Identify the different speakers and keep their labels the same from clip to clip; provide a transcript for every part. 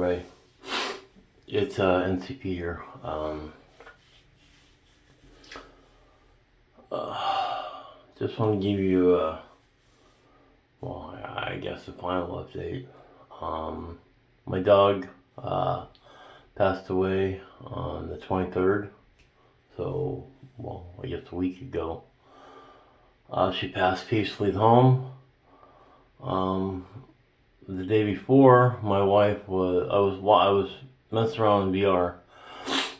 Speaker 1: everybody. It's NCP here. Just want to give you, I guess a final update. My dog passed away on the 23rd, so, I guess a week ago. She passed peacefully at home. The day before, my wife I was messing around in VR,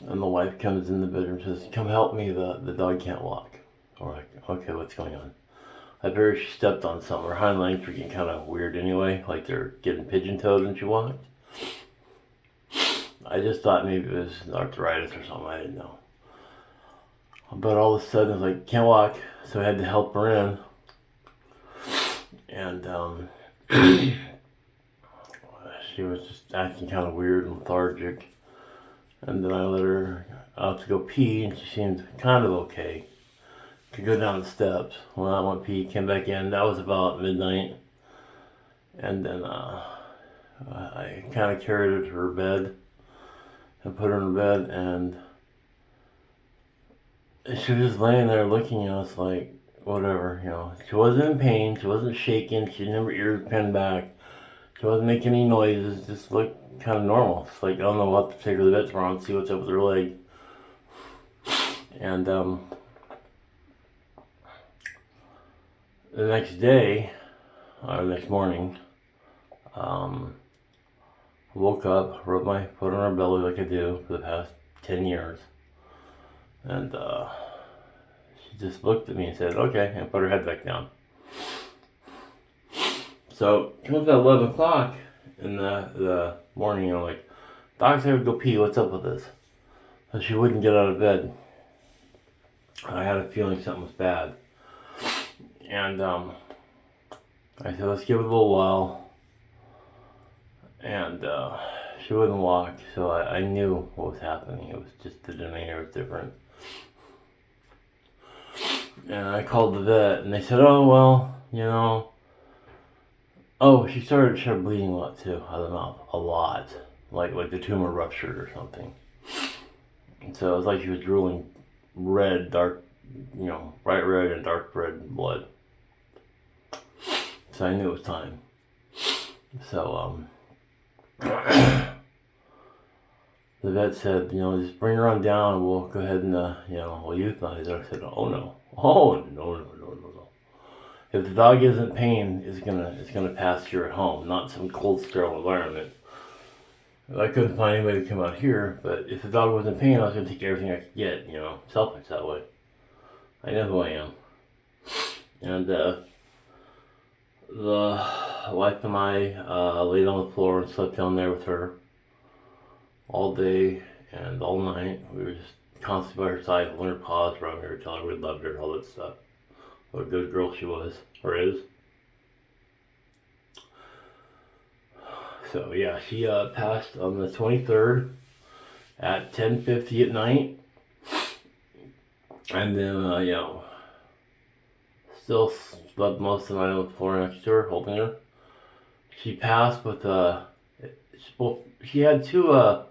Speaker 1: and the wife comes in the bedroom and says, "Come help me, the dog can't walk." We're like, okay, what's going on? I figured she stepped on something. Her hind legs were getting kind of weird anyway, like they're getting pigeon-toed when she walked. I just thought maybe it was arthritis or something, I didn't know. But all of a sudden, it was like, can't walk, so I had to help her in. And she was just acting kind of weird and lethargic. And then I let her out to go pee, and she seemed kind of okay. Could go down the steps. When I went pee, came back in. That was about midnight. And then I kind of carried her to her bed and put her in her bed, and she was just laying there looking at us like, whatever, She wasn't in pain. She wasn't shaking. She didn't have her ears pinned back. She wasn't making any noises. Just looked kind of normal. It's like, I don't know what to take her to the vet tomorrow and see what's up with her leg. And the next day, or the next morning, I woke up, rubbed my foot on her belly like I do for the past 10 years. And she just looked at me and said, "Okay," and put her head back down. So it was about 11 o'clock in the morning, like, "Doc's had to go pee, what's up with this?" So she wouldn't get out of bed. I had a feeling something was bad. And I said, "Let's give it a little while." And she wouldn't walk, so I knew what was happening. It was just the demeanor was different. And I called the vet, and they said, "Oh, well, Oh, she started bleeding a lot too, out of the mouth. A lot. Like the tumor ruptured or something. And so it was like she was drooling red, dark, bright red and dark red blood. So I knew it was time. So, the vet said, "Just bring her on down and we'll go ahead and, we'll euthanize her." I said, "Oh no. Oh, no. If the dog is in pain, it's gonna pass here at home, not some cold, sterile environment." I couldn't find anybody to come out here, but if the dog was in pain, I was gonna take everything I could get, selfish that way. I know who I am. And the wife and I laid on the floor and slept down there with her all day and all night. We were just constantly by her side, holding her paws around her, telling her we loved her, all that stuff. What a good girl she was, or is. So yeah, she passed on the 23rd at 10:50 at night. And then, still slept most of the night on the floor next to her, holding her. She passed with, she had two, I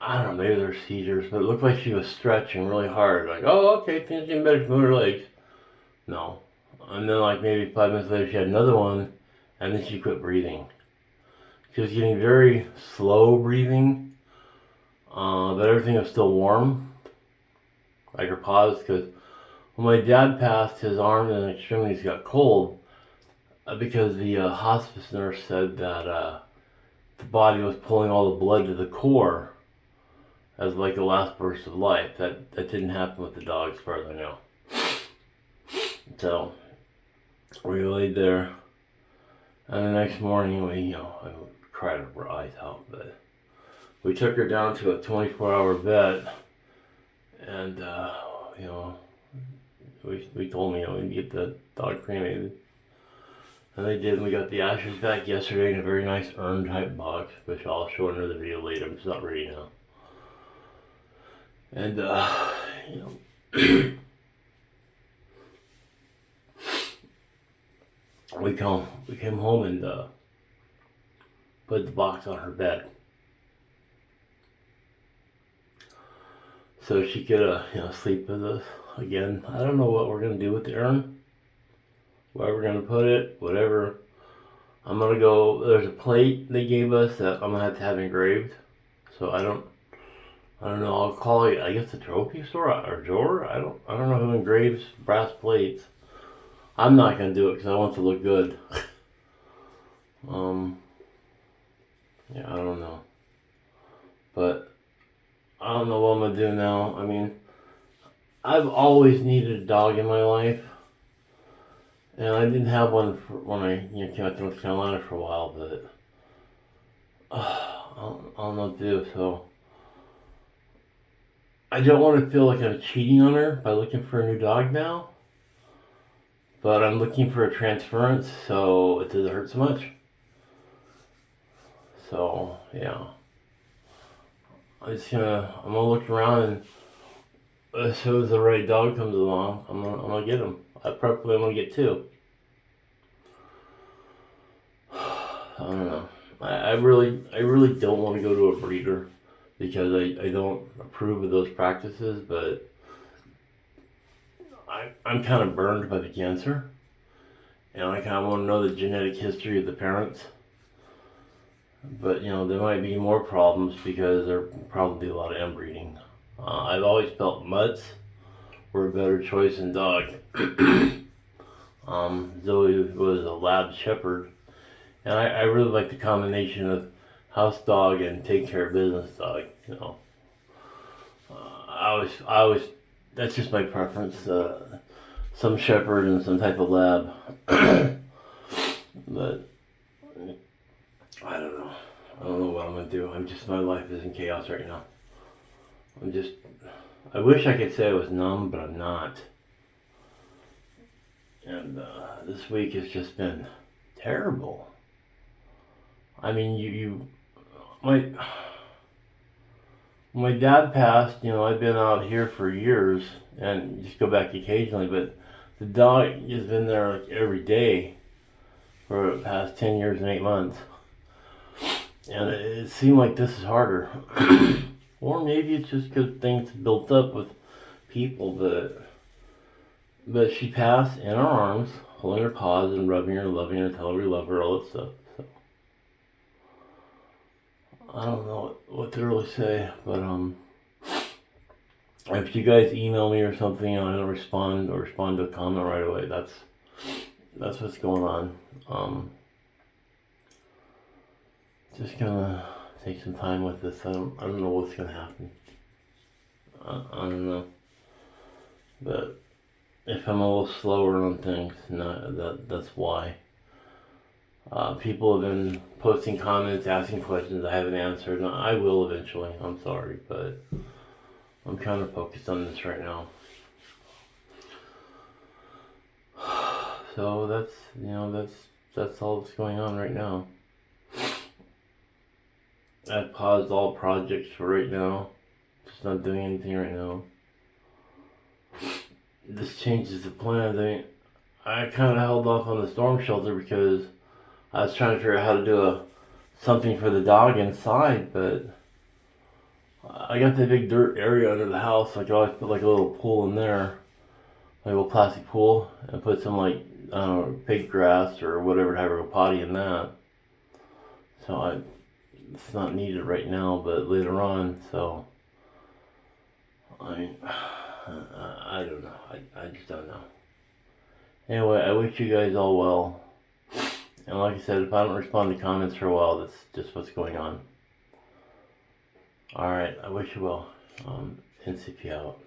Speaker 1: don't know, maybe they're seizures, but it looked like she was stretching really hard. Like, oh, okay, things getting better, move her legs. No. And then, like, maybe 5 minutes later, she had another one, and then she quit breathing. She was getting very slow breathing, but everything was still warm. Like her paws, because when my dad passed, his arms and extremities got cold because the hospice nurse said that the body was pulling all the blood to the core as like a last burst of life. That didn't happen with the dog, as far as I know. So we laid there, and the next morning I cried our eyes out, but we took her down to a 24-hour vet, and we told them, we'd get the dog cremated. And they did, and we got the ashes back yesterday in a very nice urn type box, which I'll show another video later. It's not ready now. And we came home, and put the box on her bed. So she could, sleep with us again. I don't know what we're going to do with the urn. Where we're going to put it, whatever. I'm going to go, there's a plate they gave us that I'm going to have engraved. So I don't know, I'll call it, I guess, a trophy store or drawer. I don't know who engraves brass plates. I'm not going to do it because I want it to look good. Yeah, I don't know. But I don't know what I'm going to do now. I mean, I've always needed a dog in my life. And I didn't have one when I came out to North Carolina for a while, but I don't know what to do. So I don't want to feel like I'm cheating on her by looking for a new dog now. But I'm looking for a transference, so it doesn't hurt so much. So yeah, I'm gonna look around, and as soon as the right dog comes along, I'm gonna get him. Preferably I'm gonna get two. I don't know. I really don't want to go to a breeder because I don't approve of those practices, but I'm kind of burned by the cancer, and I kind of want to know the genetic history of the parents. But there might be more problems because there probably be a lot of inbreeding. I've always felt mutts were a better choice than dog. Zoe was a lab shepherd, and I really like the combination of house dog and take care of business dog. I always that's just my preference. Some shepherd and some type of lab, but I don't know. I don't know what I'm gonna do. My life is in chaos right now. I wish I could say I was numb, but I'm not. And this week has just been terrible. I mean, my dad passed, I've been out here for years and just go back occasionally, but the dog has been there like every day for the past 10 years and 8 months. And it seemed like this is harder. Or maybe it's just because things built up with people, but she passed in our arms, holding her paws and rubbing her, loving her, telling her we love her, all that stuff. So I don't know what to really say, but if you guys email me or something and I don't respond or respond to a comment right away, that's what's going on. Just gonna take some time with this. I don't know what's gonna happen. I don't know. But if I'm a little slower on things, that's why. People have been posting comments, asking questions I haven't answered, and I will eventually. I'm sorry, but I'm kind of focused on this right now. So that's all that's going on right now. I've paused all projects for right now. Just not doing anything right now. This changes the plans. I kind of held off on the storm shelter because I was trying to figure out how to do something for the dog inside, but I got that big dirt area under the house. Like I always put like a little pool in there, like a little plastic pool, and put some pig grass or whatever to have a potty in that. So it's not needed right now, but later on. So I don't know. I just don't know. Anyway, I wish you guys all well. And like I said, if I don't respond to comments for a while, that's just what's going on. Alright, I wish you well. NCP out.